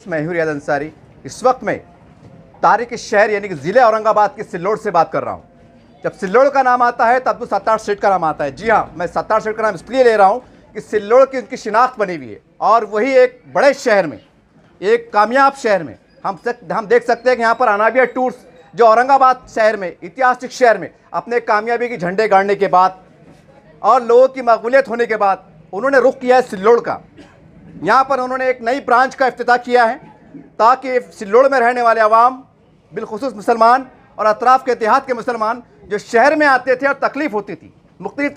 मैं हूं रियाज अंसारी। इस वक्त मैं तारीख शहर यानी कि ज़िले औरंगाबाद के सिल्लोड से बात कर रहा हूं। जब सिल्लोड का नाम आता है तब तो सत्तार स्टेट का नाम आता है। जी हाँ, मैं सत्तार स्टेट का नाम इसलिए ले रहा हूं कि सिल्लोड की उनकी शिनाख्त बनी हुई है और वही एक बड़े शहर में, एक कामयाब शहर में हम देख सकते हैं कि यहाँ पर अनाबिया टूर्स जो औरंगाबाद शहर में, ऐतिहासिक शहर में अपने कामयाबी के झंडे गाड़ने के बाद और लोगों की मकबूलियत होने के बाद उन्होंने रुख किया है सिल्लोड का। यहाँ पर उन्होंने एक नई ब्रांच का इफ्तिताह किया है ताकि सिल्लोड में रहने वाले अवाम, बिलखुसूस मुसलमान और अतराफ़ के देहात के मुसलमान जो शहर में आते थे और तकलीफ़ होती थी, मुख्तलिफ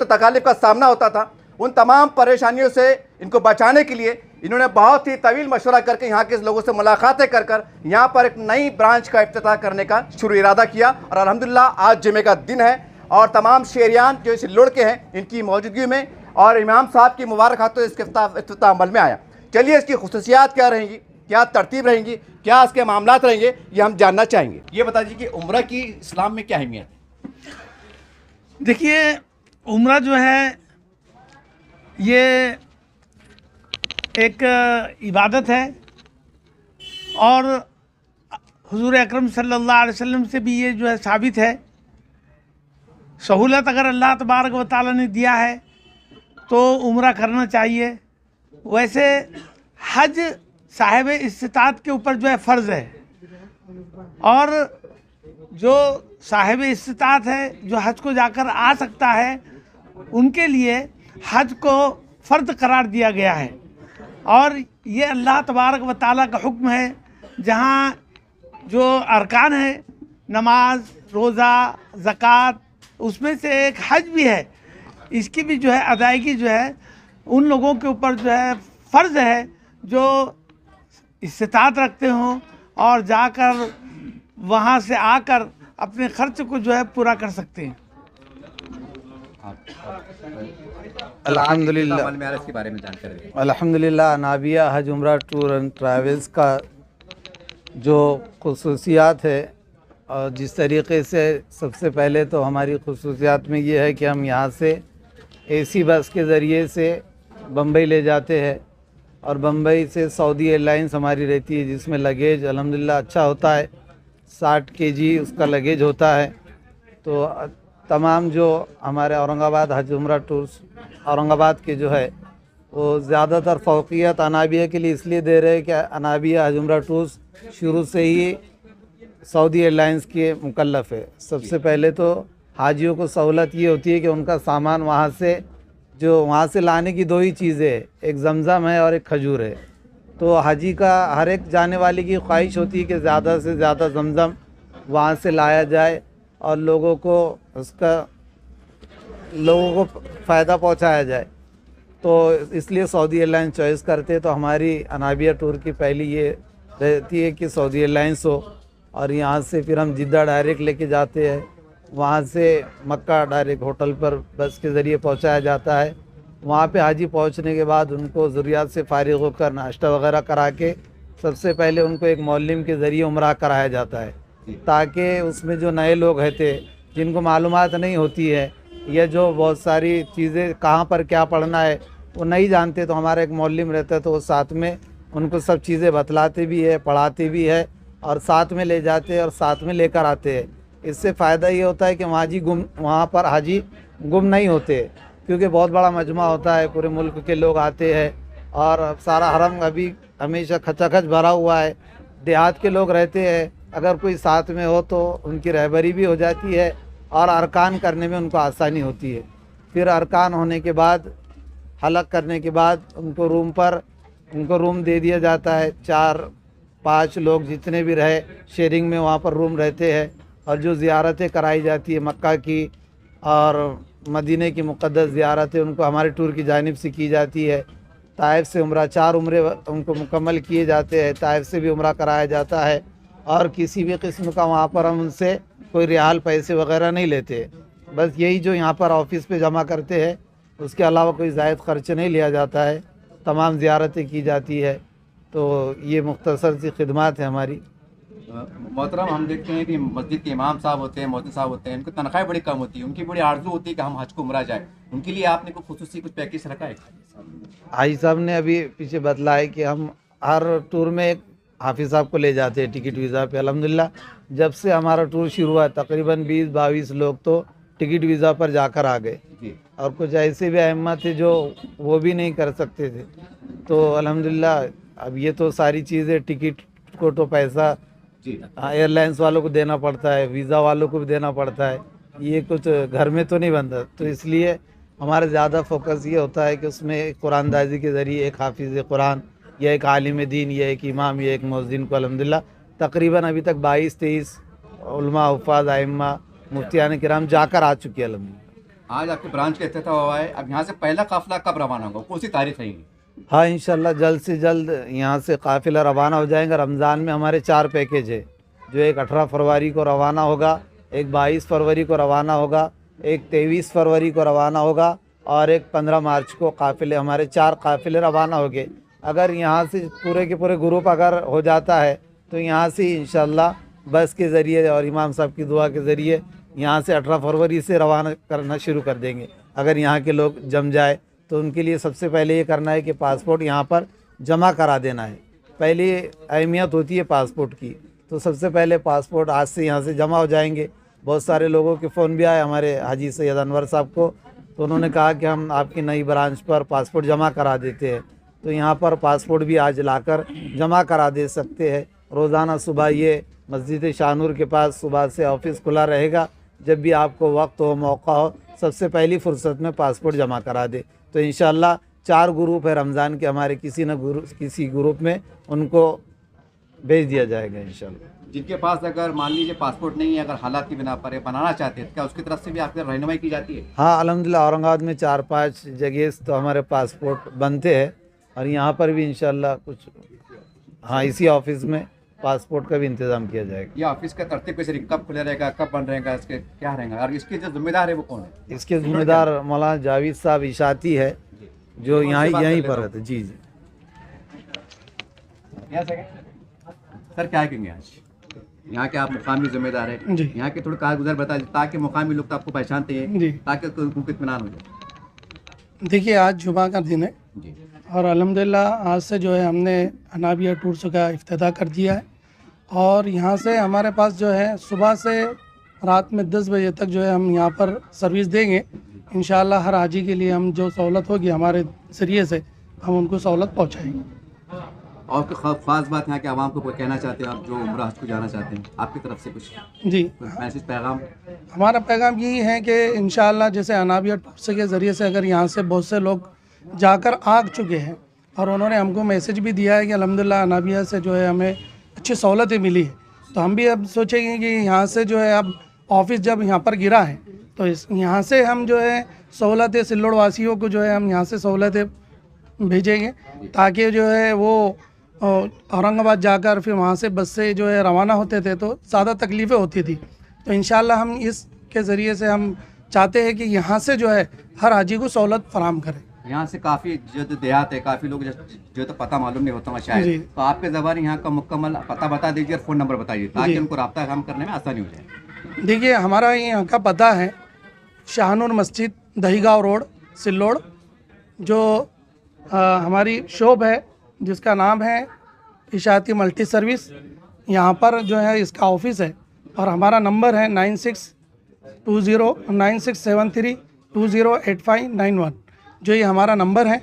तकालीफ का सामना होता था, उन तमाम परेशानियों से इनको बचाने के लिए इन्होंने बहुत ही तवील मशवरा करके यहाँ के लोगों से मुलाकातें कर कर यहाँ पर एक नई ब्रांच का इफ्तिताह करने का शुरू इरादा किया। और अल्हम्दुलिल्लाह आज जुमे का दिन है और तमाम शहरियान जो सिल्लोड के हैं इनकी मौजूदगी में और इमाम साहब की मुबारक हाथों इसके इफ्तिताह अमल में आया। चलिए इसकी खुसूसियात क्या रहेंगी, क्या तरतीब रहेंगी, क्या इसके मामलात रहेंगे, ये हम जानना चाहेंगे। ये बता दीजिए कि उम्रा की इस्लाम में क्या अहमियत है? देखिए, उम्रा जो है ये एक इबादत है और हुजूर अकरम सल्लल्लाहु अलैहि वसल्लम से भी ये जो है साबित है। सहूलत अगर अल्लाह तबारक व तआला ने दिया है तो उम्रा करना चाहिए। वैसे हज साहिब इस्तिताअत के ऊपर जो है फ़र्ज़ है और जो साहिब इस्तिताअत है, जो हज को जाकर आ सकता है, उनके लिए हज को फ़र्द करार दिया गया है। और ये अल्लाह तबारक व तआला का हुक्म है, जहाँ जो अरकान है, नमाज, रोज़ा, ज़कात, उसमें से एक हज भी है। इसकी भी जो है अदायगी जो है उन लोगों के ऊपर जो है फ़र्ज़ है जो इस्तिताअत रखते हों और जाकर वहाँ से आकर अपने ख़र्च को जो है पूरा कर सकते हैं। अल्हम्दुलिल्लाह, इसके बारे में जानकारी। अल्हम्दुलिल्लाह, अनाबिया हज उम्रा टूर एंड ट्रैवल्स का जो खुसूसियात है और जिस तरीक़े से, सबसे पहले तो हमारी खुसूसियात में ये है कि हम यहाँ से एसी बस के ज़रिए से बम्बई ले जाते हैं और बम्बई से सऊदी एयरलाइंस हमारी रहती है, जिसमें लगेज अल्हम्दुलिल्लाह अच्छा होता है। 60 केजी उसका लगेज होता है। तो तमाम जो हमारे औरंगाबाद हज उम्रा टूर्स औरंगाबाद के जो है वो ज़्यादातर फ़ौक़ियत अनाबिया के लिए इसलिए दे रहे हैं कि अनाबिया हज उम्रा टूर्स शुरू से ही सऊदी एयरलाइंस के मुकल्लफ़ है। सबसे पहले तो हाजियों को सहूलत ये होती है कि उनका सामान वहाँ से लाने की दो ही चीज़ें हैं, एक ज़मज़म है और एक खजूर है। तो हाजी का, हर एक जाने वाले की ख्वाहिश होती है कि ज़्यादा से ज़्यादा ज़मज़म वहाँ से लाया जाए और लोगों को फ़ायदा पहुँचाया जाए। तो इसलिए सऊदी एयरलाइंस चॉइस करते। तो हमारी अनाबिया टूर की पहली ये रहती है कि सऊदी एयरलाइंस हो और यहाँ से फिर हम जिद्दा डायरेक्ट लेके जाते हैं। वहाँ से मक्का डायरेक्ट होटल पर बस के ज़रिए पहुँचाया जाता है। वहाँ पे हाजी पहुँचने के बाद उनको ज़रूरियात से फ़ारिग़ होकर नाश्ता वग़ैरह करा के सबसे पहले उनको एक मौल्लिम के ज़रिए उम्रा कराया जाता है, ताकि उसमें जो नए लोग रहते जिनको मालूमात नहीं होती है या जो बहुत सारी चीज़ें कहाँ पर क्या पढ़ना है वो नहीं जानते, तो हमारा एक मौल्लिम रहता है, तो वो साथ में उनको सब चीज़ें बतलाते भी है, पढ़ाते भी है और साथ में ले जाते हैं और साथ में लेकर आते हैं। इससे फ़ायदा ये होता है कि वहाँ पर हाजी गुम नहीं होते, क्योंकि बहुत बड़ा मजमा होता है, पूरे मुल्क के लोग आते हैं और सारा हरम अभी हमेशा खचाखच भरा हुआ है। देहात के लोग रहते हैं, अगर कोई साथ में हो तो उनकी रहबरी भी हो जाती है और अरकान करने में उनको आसानी होती है। फिर अरकान होने के बाद, हलक करने के बाद उनको रूम दे दिया जाता है। 4-5 लोग जितने भी रहे शेयरिंग में वहाँ पर रूम रहते हैं। और जो ज़ियारतें कराई जाती है मक्का की और मदीने की मुक़द्दस ज़ियारतें, उनको हमारे टूर की जानिब से की जाती है। ताइफ से उम्रा, 4 उम्रे उनको मुकम्मल किए जाते हैं। ताइफ से भी उम्रा कराया जाता है और किसी भी किस्म का वहाँ पर हम उनसे कोई रियाल पैसे वगैरह नहीं लेते। बस यही जो यहाँ पर ऑफ़िस पे जमा करते हैं, उसके अलावा कोई ज़ायद ख़र्च नहीं लिया जाता है। तमाम ज़ियारतें की जाती है। तो ये मुख्तसर सी खिदमत है हमारी। मोहतरम, हम देखते हैं कि मस्जिद के इमाम साहब होते हैं, मौलवी साहब होते हैं, उनकी तनख्वाहें बड़ी कम होती है, उनकी बड़ी आरज़ू होती है कि हम हज को उम्रा जाए। उनके लिए आपने कुछ खुसूसी कुछ पैकेज रखा है? हाजी साहब ने अभी पीछे बतलाया कि हम हर टूर में एक हाफिज़ साहब को ले जाते हैं टिकट वीज़ा पे। अल्हम्दुलिल्लाह जब से हमारा टूर शुरू हुआ तकरीबन 20-22 लोग तो टिकट वीज़ा पर जाकर आ गए, जी और कुछ ऐसे भी अहम्मत थे जो वो भी नहीं कर सकते थे। तो अल्हम्दुलिल्लाह अब ये तो सारी चीज़ें टिकट को तो पैसा जी एयरलाइंस वालों को देना पड़ता है, वीज़ा वालों को भी देना पड़ता है, ये कुछ घर में तो नहीं बनता। तो इसलिए हमारा ज़्यादा फोकस ये होता है कि उसमें कुरानदाजी के ज़रिए एक हाफिज़ कुरान या एक आलिम दीन या एक इमाम या एक मुअज्जिन को अल्हम्दुलिल्लाह तकरीबन अभी तक 22-23 उलमा हुफ़ाज़ आइम्मा मुफ्तियान किराम जाकर आ चुके हैं अल्हम्दुलिल्लाह। आज आपके ब्रांच का इफ्तिताह हुआ है, अब यहाँ से पहला काफिला कब रवाना होगा, कौन सी तारीख है ये? हाँ इंशाल्लाह जल्द से जल्द यहाँ से काफ़िला रवाना हो जाएगा। रमज़ान में हमारे 4 पैकेज है, जो एक 18 फरवरी को रवाना होगा, एक 22 फरवरी को रवाना होगा, एक 23 फरवरी को रवाना होगा और एक 15 मार्च को काफ़िले, हमारे 4 काफ़िले रवाना हो गए। अगर यहाँ से पूरे के पूरे ग्रुप अगर हो जाता है तो यहाँ से इंशाल्लाह बस के ज़रिए और इमाम साहब की दुआ के ज़रिए यहाँ से 18 फरवरी से रवाना करना शुरू कर देंगे। अगर यहाँ के लोग जम जाए तो उनके लिए सबसे पहले ये करना है कि पासपोर्ट यहाँ पर जमा करा देना है। पहली अहमियत होती है पासपोर्ट की, तो सबसे पहले पासपोर्ट आज से यहाँ से जमा हो जाएंगे। बहुत सारे लोगों के फ़ोन भी आए हमारे हाजी सैयद अनवर साहब को, तो उन्होंने कहा कि हम आपकी नई ब्रांच पर पासपोर्ट जमा करा देते हैं। तो यहाँ पर पासपोर्ट भी आज लाकर जमा करा दे सकते हैं। रोज़ाना सुबह ये मस्जिद शाहनूर के पास सुबह से ऑफिस खुला रहेगा, जब भी आपको वक्त हो मौका हो सबसे पहली फ़ुर्सत में पासपोर्ट जमा करा दे। तो इंशाल्लाह 4 ग्रुप है रमज़ान के हमारे, किसी ग्रुप में उनको भेज दिया जाएगा इंशाल्लाह। जिनके पास अगर मान लीजिए पासपोर्ट नहीं है, अगर हालात की बिना पर बनाना चाहते हैं, तो क्या उसकी तरफ से भी आपकी रहनुमाई की जाती है? हाँ अल्हम्दुलिल्लाह औरंगाबाद में 4-5 जगह तो हमारे पासपोर्ट बनते हैं, और यहाँ पर भी इंशाल्लाह कुछ हाँ इसी ऑफिस में पासपोर्ट का भी इंतज़ाम किया जाएगा। ये ऑफिस का तरतीब कैसे, कब खुला रहेगा, कब बंद रहेगा, इसके क्या रहेगा, और इसके जो जिम्मेदार है वो कौन है? इसके ज़िम्मेदार मौलाना जावेद साहब इशाती है, जो यहीं पर रहते। जी जी सर क्या कहेंगे आज यहाँ के आप मुकामी जिम्मेदार है, जी। यहाँ के थोड़े कारगुजर बता दीजिए ताकि मुकामी लोग तो आपको पहचानते हैं, जी। ताकि उनको इत्मीनान हो जाए। देखिए आज जुमा का दिन है जी और अल्हम्दुलिल्लाह आज से जो है हमने अनाबिया टूर्स का इफ्तिताह कर दिया है, और यहाँ से हमारे पास जो है सुबह से रात में 10 बजे तक जो है हम यहाँ पर सर्विस देंगे। इंशाअल्लाह हर हाजी के लिए हम जो सहूलत होगी हमारे ज़रिए से हम उनको सहूलत पहुँचाएँगे। और कोई ख़ास बात यहाँ के आवाम को कोई कहना चाहते हैं आप जो उम्रा हज को जाना चाहते हैं, आपकी तरफ से कुछ जी मैसेज पैगाम? हमारा पैगाम यही है कि इंशाअल्लाह जैसे अनाबिया टूर्स के ज़रिए से अगर यहाँ से बहुत से लोग जाकर आ चुके हैं और उन्होंने हमको मैसेज भी दिया है कि अल्हम्दुलिल्लाह अनाबिया से जो है हमें अच्छी सहूलतें मिली है, तो हम भी अब सोचेंगे कि यहाँ से जो है अब ऑफिस जब यहाँ पर गिरा है तो इस यहाँ से हम जो है सहूलतें सिल्लोड़ वासियों को जो है हम यहाँ से सहूलतें भेजेंगे, ताकि जो है वो औरंगाबाद जाकर फिर वहाँ से बस से जो है रवाना होते थे तो ज़्यादा तकलीफ़ें होती थी। तो इंशाअल्लाह हम इसके ज़रिए से हम चाहते हैं कि यहाँ से जो है हर हाजी को सहूलत फराहम करें। यहाँ से काफ़ी जो देहात है, काफ़ी लोग जो तो पता मालूम नहीं होता जी। शायद, तो आपके ज़बानी यहाँ का मुकम्मल पता बता दीजिए और फ़ोन नंबर बताइए ताकि जी। उनको रब्ता काम करने में आसानी हो जाए। देखिए हमारा यहाँ का पता है शाहनूर मस्जिद, दहीगांव रोड, सिल्लोड़, जो हमारी शॉप है जिसका नाम है इशाती मल्टी सर्विस, यहाँ पर जो है इसका ऑफिस है, और हमारा नंबर है 9673208591, जो ये हमारा नंबर है।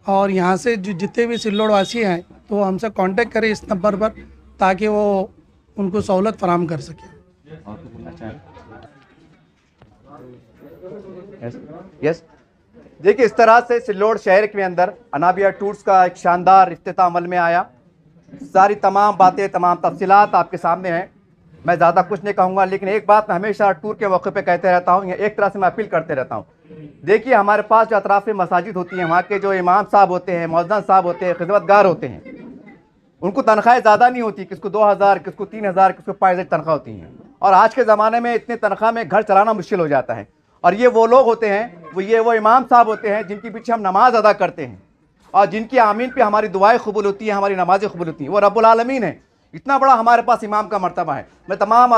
और यहाँ से जितने भी सिल्लोड़ वासी हैं तो हमसे कांटेक्ट करें इस नंबर पर, ताकि वो उनको सहूलत फराहम कर सकें। और कुछ बोलना चाहें? यस देखिए, इस तरह से सिल्लोड़ शहर के अंदर अनाबिया टूर्स का एक शानदार इफ्तिताह अमल में आया। सारी तमाम बातें, तमाम तफसीलात आपके सामने हैं। मैं ज़्यादा कुछ नहीं कहूँगा, लेकिन एक बात मैं हमेशा टूर के मौके पे कहते रहता हूँ, एक तरह से मैं अपील करते रहता हूँ। देखिए हमारे पास जो अतराफ़ में मसाजिद होती हैं, वहाँ के जो इमाम साहब होते हैं, मुअज़्ज़िन साहब होते हैं, खिदमतगार होते हैं, उनको तनख्वाहें ज़्यादा नहीं होती, किसको 2000, किसको 3000, किसको 5000 तनख्वाह होती हैं। और आज के ज़माने में इतने तनख्वाह में घर चलाना मुश्किल हो जाता है। और ये वो लोग होते हैं, वो इमाम साहब होते हैं जिनके पीछे हम नमाज अदा करते हैं और जिनकी आमीन पे हमारी दुआएं कबूल होती हैं, हमारी नमाज़ें कबूल होती हैं। वो रब्बुल आलमीन है। इतना बड़ा हमारे पास इमाम का मर्तबा है। मैं तमाम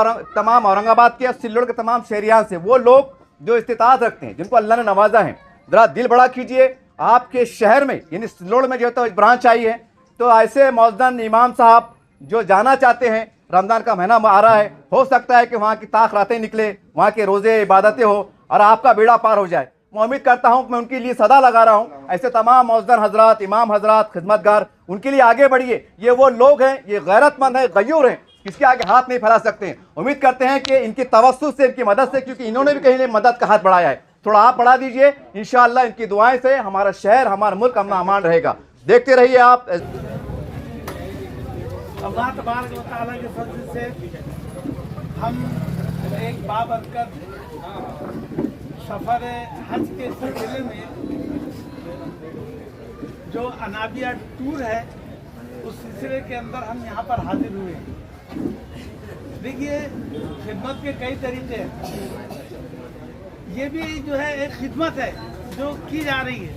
औरंगाबाद के और सिल्लोड़ के तमाम शहरियान से, वो लोग जो इस्तिताअत रखते हैं, जिनको अल्लाह ने नवाजा है, ज़रा दिल बड़ा कीजिए। आपके शहर में यानी सिल्लोड़ में जो है तो ब्रांच आई है, तो ऐसे मौजूद इमाम साहब जो जाना चाहते हैं, रमज़ान का महीना आ रहा है, हो सकता है कि वहाँ की ताक रातें निकले, वहाँ के रोज़े इबादतें हो और आपका बेड़ा पार हो जाए। मैं उम्मीद करता हूँ, मैं उनके लिए सदा लगा रहा हूँ। ऐसे तमाम मौजूद हजरात, इमाम हजरात, खिदमतगार, उनके लिए आगे बढ़िए। ये वो लोग हैं, ये गैरतमंद हैं, गयूर हैं, किसके आगे हाथ नहीं फैला सकते हैं। उम्मीद करते हैं कि इनकी तवस्सुस से, इनकी मदद से, क्योंकि इन्होंने भी कहीं मदद का हाथ बढ़ाया है, थोड़ा आप बढ़ा दीजिए। इंशाअल्लाह इनकी दुआएं से हमारा शहर, हमारा मुल्क अमन अमान रहेगा। देखते रहिए आप। अल्लाह तबारक व तआला के फजल से हम एक बाबरकत सफ़र हज के सिलसिले में जो अनाबिया टूर है, उस सिलसिले के अंदर हम यहाँ पर हाजिर हुए। देखिए, खिदमत के कई तरीके हैं। ये भी जो है एक खिदमत है जो की जा रही है,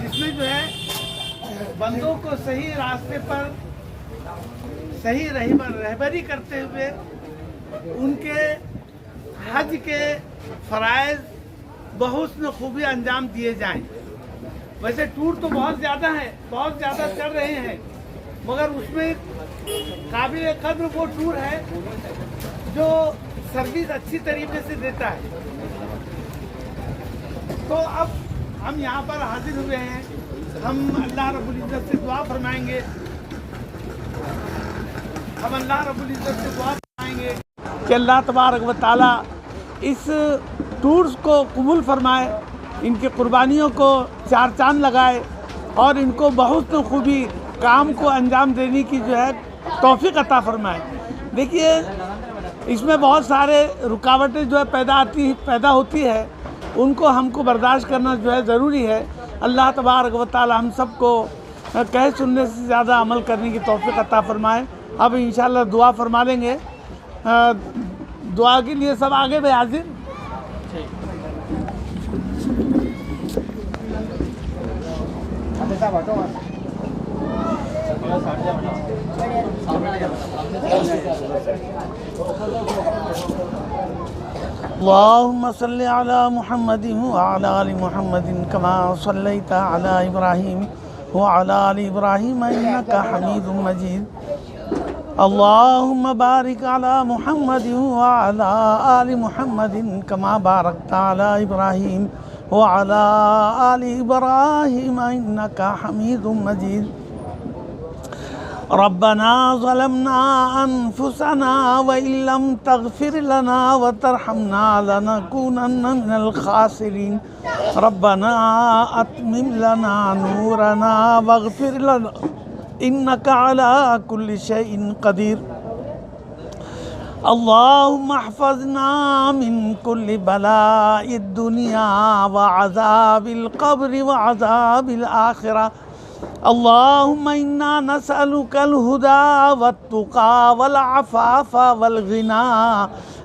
जिसमें जो है बंदों को सही रास्ते पर सही रहबरी करते हुए उनके हज के फ़राइज़ बहुस्न खूबी अंजाम दिए जाएं। वैसे टूर तो बहुत ज़्यादा है, बहुत ज़्यादा चल रहे हैं, मगर उसमें काबिल कद्र वो टूर है जो सर्विस अच्छी तरीके से देता है। तो अब हम यहाँ पर हाजिर हुए हैं, हम अल्लाह रब्बुल इज़्ज़त से दुआ फरमाएंगे, हम अल्लाह रब्बुल इज़्ज़त से दुआ फरमाएंगे कि अल्लाह तबारक व तआला इस टूर्स को कबूल फरमाए, इनकी कुर्बानियों को चार चांद लगाए और इनको बहुत खूबी काम को अंजाम देने की जो है तौफीक अता फरमाए। देखिए, इसमें बहुत सारे रुकावटें जो है पैदा होती है, उनको हमको बर्दाश्त करना जो है ज़रूरी है। अल्लाह तबारक व तआला हम सबको कहे सुनने से ज़्यादा अमल करने की तौफीक अता फरमाए। अब इंशाअल्लाह दुआ फरमा लेंगे। दुआ के लिए सब आगे भी हाजिर। अल्लाहुम्मा सल्लि अला मुहम्मदिन व अला आलि मुहम्मदिन कमा सल्लैता अला इब्राहीम व अला आलि इब्राहीम इन्नका हमीदुम मजीद। अल्लाहुम्मा बारिक अला मुहम्मदिन व अला आलि मुहम्मदिन कमा बारकता अला इब्राहीम व अला आलि इब्राहीम इन्नका हमीदुम मजीद। रब्बना ज़लमना अनफुसना व इल्लम तग़फिर लना व तरहमना लनकूनन्न मिनल ख़ासिरीन। रब्बना अत्मिम लना नूरना वग़फिर लना इन्नका अला कुल्लि शैइन क़दीर। अल्लाहुम्मा अहफ़ज़ना मिन कुल्लि बलाइद दुनिया व अज़ाबिल क़ब्र व अज़ाबिल आखिरा। अल्लाहुम्मा इन्ना नसअलुकल हुदा वत्तुक़ा वल अफ़ाफ़ा वल ग़िना।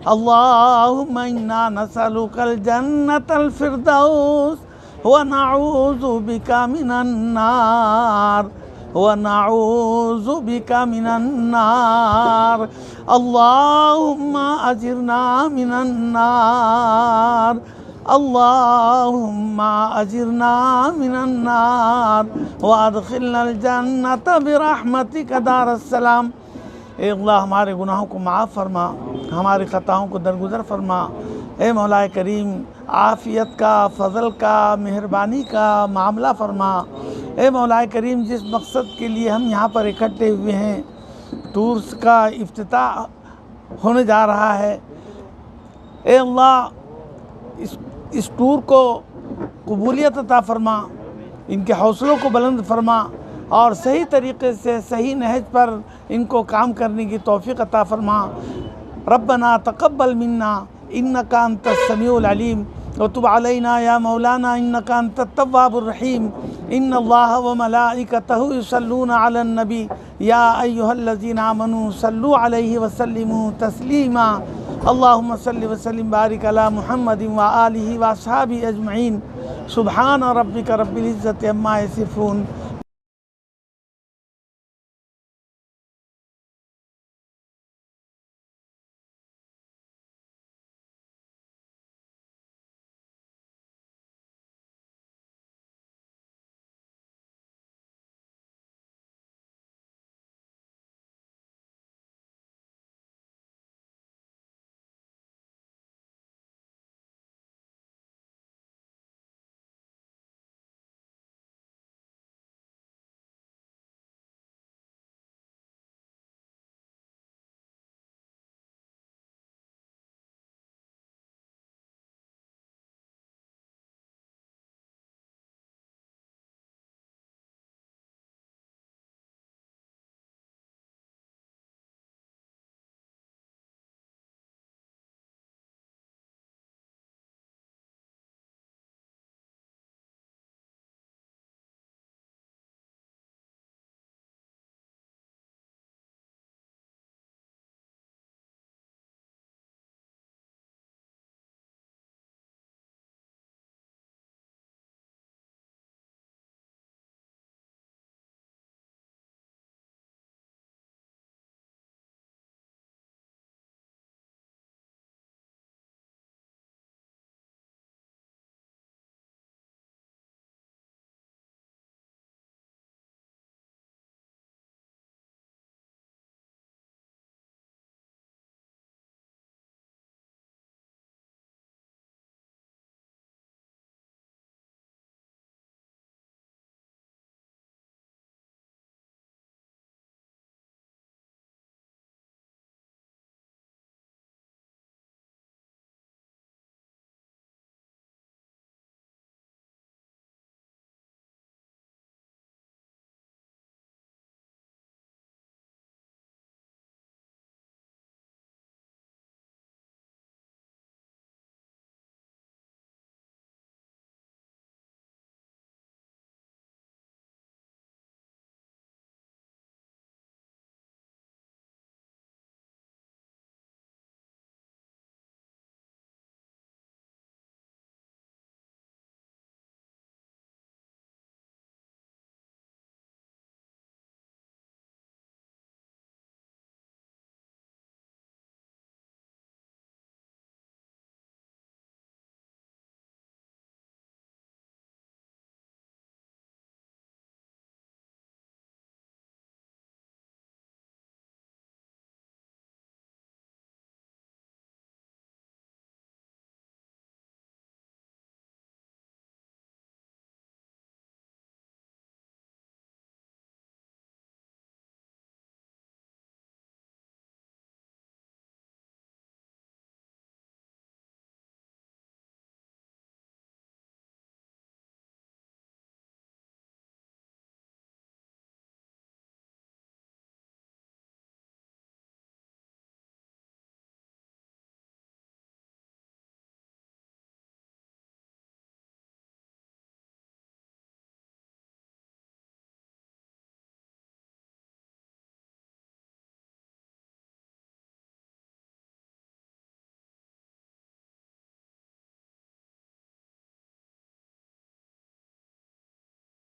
अल्लाहुम्मा इन्ना नसअलुकल जन्नतल फ़िरदौस व नऊज़ु बिका मिनन नार अल्लाहुम्मा अजिरना मिनन नार। अल्लाहुम्मा अजिरना मिनन नार व अदखिलनल जन्नत बिरहमतिका दारस्सलाम। ए अल्लाह, हमारे गुनाहों को माफ़ फरमा, हमारी ख़ताओं को दरगुज़र फरमा। ए मौलाए करीम, आफ़ियत का, फ़ज़ल का, मेहरबानी का मामला फरमा। ए मौलाए करीम, जिस मकसद के लिए हम यहाँ पर इकट्ठे हुए हैं, टूर्स का इफ्तिताह होने जा रहा है, ए अल्लाह, इस टूर को कबूलियत अता फरमा, इनके हौसलों को बुलंद फरमा और सही तरीक़े से सही नहज पर इनको काम करने की तौफ़ीक़ अता फरमा। रब्बना तक़ब्बल मिन्ना इन्नका अंतस समीउल अलीम व तुब अलैना या मौलाना इन्नका अंतत तव्वाबुर रहीम। इन्नल्लाह व मलाइकतहु युसल्लूना अलन नबी या अय्युहल्लज़ीना आमनू सल्लु अलैहि व सल्लिमू तस्लीमा। अल्लाहुम्मा सल्लि व सल्लिम बारिक अला मुहम्मदिन व आलिहि व अस्हाबिहि अजमईन। सुब्हान रब्बिका रब्बिल इज़्ज़ति अम्मा यसिफून